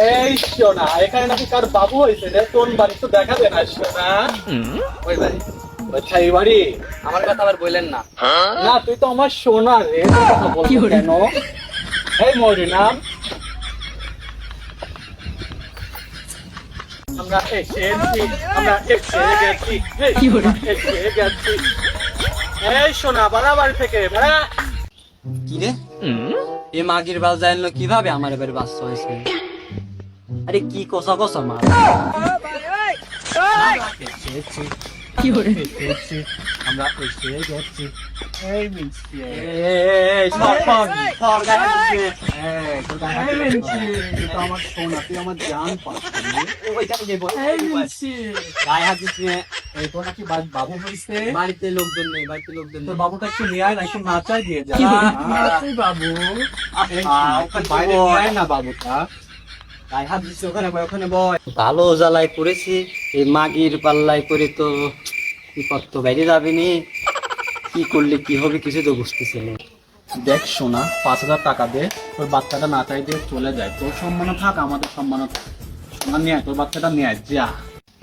এই সোনা, এখানে নাকি কার বাবু হয়েছে রে? তোর বাড়ি তো দেখাবে না সোনা। ওই বাড়ি, আচ্ছা এই বাড়ি? আমার কথা আবার বললেন না। না তুই তো আমার সোনা রে, তুই কথা বলবি কেন? এই মরি নাম, আমরা এসেছি, আমরা এসে গেছি, এসে গেছি। এই সোনা, বাড়া বাড়ি থেকে বাড়া। কি রে, এ মাগির বাস জানলো কিভাবে আমার এবারে বাস হয়েছে? আরে কি কষা কষা মা, এসেছি, কি করে এসেছি, আমরা এসে গেছি। এই মিষ্টি, এই সব সব সব গায়ে হাত দিচ্ছে। এই তোর গায়ে হাত দিলে তুই তো আমার সোনা, তুই আমার জান পাচ্ছিস। ওইখানে যে বল, এই মিষ্টি, গায়ে হাত দিচ্ছে। এই তোর নাকি বাবু হয়েছে? বাড়িতে লোকজন নেই, বাড়িতে লোকজন তোর নেই। বাবুটা একটু নিয়ে আয় না, একটু নাচাই দিয়ে যা। কি বলে? নাচাই বাবু, এই ওখানে বাইরে নিয়ে আয় না বাবুটা। গায়ে হাত দিচ্ছে, ওখানে বয়, ওখানে বয়। ভালো জ্বালায় করেছি, এই মাগির পাল্লায় করে তো বিপদ তো বাইরে যাবে নি। কি করলে কি হবে কিছু তো বুঝতেছি না। দেখ সোনা, 5,000 টাকা দে, তোর বাচ্চাটা নাচাই দিয়ে চলে যায়। তোর সম্মানও থাক, আমাদের সম্মানও থাক। সোনা নিয়ে আয়, তোর বাচ্চাটা নিয়ে আয়, যা।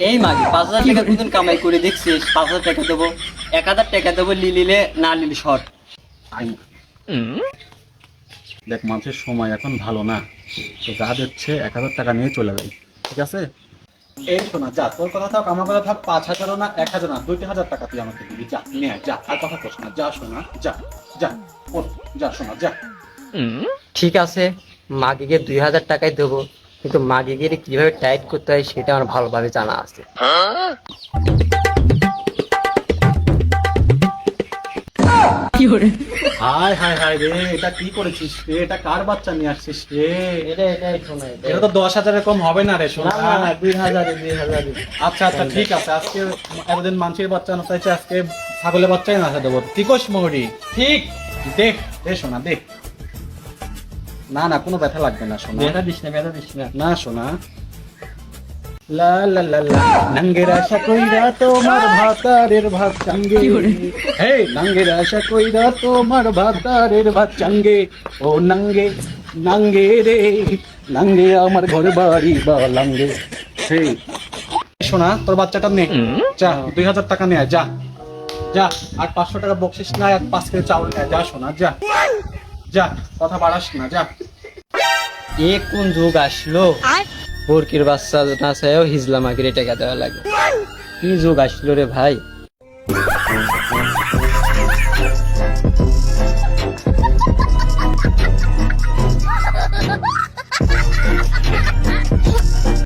এই মাগি 5,000 টাকা দুদিন কামাই করে দেখছিস, 5,000 টাকা দেবো, 1,000 টাকা দেবো, লিলে না লিলে শর্ট। আই না। দেখ মানুষের সময় এখন ভালো না, তো যা দিচ্ছে 1,000 টাকা নিয়ে চলে যায়, ঠিক আছে? এই শোনা, যা, তোর কথা থাক, আমার কথা থাক, 5,000 না 1,000 না 2,000 টাকা তুই আমাকে দিবি, যা নিয়ে আয়, যা, আর কথা কোস না, যা শোনা, যা যা, ওঠ, যা শোনা, যা। ঠিক আছে, মাগিকে 2,000 টাকাই দেবো, কিন্তু মাগিকে কিভাবে টাইট করতে হয় সেটা আমার ভালোভাবে জানা আছে। হায় হায় হায় রে, এটা কি করেছিস রে? এটা কার বাচ্চা নিয়ে আসছিস রে? এটাই শোনা, এটা তো 10,000 কম হবে না রে সোনা। 2,000। আচ্ছা আচ্ছা ঠিক আছে, আজকে এতদিন মানুষের বাচ্চা না চাইছে, আজকে ছাগলের বাচ্চাই না দেবো। কি কোস মহরি? ঠিক, দেখ দে সোনা, দেখ। না না, কোনো ব্যথা লাগবে না সোনা। ব্যথা দিস না। না সোনা। লা লা লা লা, নাঙ্গের আশা কইরা তোমার ভাতারের ভাত চাঙ্গে। হে নাঙ্গের আশা কইরা তোমার ভাতারের ভাত চাঙ্গে। ও নাঙ্গে নাঙ্গে রে, নাঙ্গে আমার ঘর বাড়ি বা লাঙ্গে। হে সোনা, তোর বাচ্চাটা নে, যা 2,000 টাকা নে, যা যা। আর 500 টাকা বকশিস না, আর 5 কেজি চাউল নে, যা সোনা, যা যা, কথা বাড়াস না, যা। এ কোন যুগ আসলো, বোরকির বাচ্চা না চাইও হিজলা মাগির টাকা দেওয়া লাগে? কি যুগ আসলো রে ভাই।